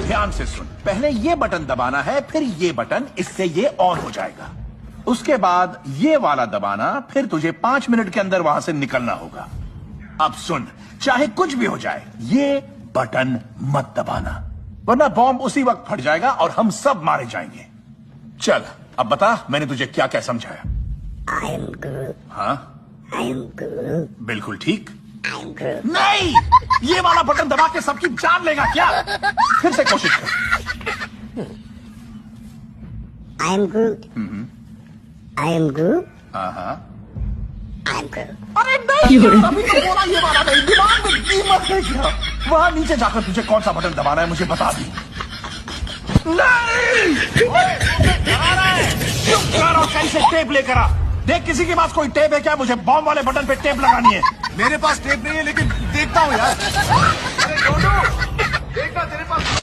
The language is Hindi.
ध्यान से सुन, पहले ये बटन दबाना है, फिर ये बटन, इससे ये ऑन हो जाएगा। उसके बाद ये वाला दबाना, फिर तुझे 5 मिनट के अंदर वहां से निकलना होगा। अब सुन, चाहे कुछ भी हो जाए, ये बटन मत दबाना, वरना बॉम्ब उसी वक्त फट जाएगा और हम सब मारे जाएंगे। चल, अब बता मैंने तुझे क्या क्या समझाया। I am Groot. हाँ, I am Groot. बिल्कुल ठीक। I am Groot. नहीं, ये वाला बटन दबा के सबकी जान लेगा क्या? फिर से कोशिश कर। I am Groot. I am Groot. हाँ, I am Groot. अरे नहीं, अभी तो बोला ये वाला नहीं, दिमाग में कीमत है क्या? वहां नीचे जाकर तुझे कौन सा बटन दबाना है मुझे बता दी। नहीं! चुप कर और कहीं से टेप लेकर आ। देख किसी के पास कोई टेप है क्या? मुझे बॉम्ब वाले बटन पे टेप लगानी है। मेरे पास टेप नहीं है, लेकिन देखता हूँ यार। अरे गोलू, देखना तेरे पास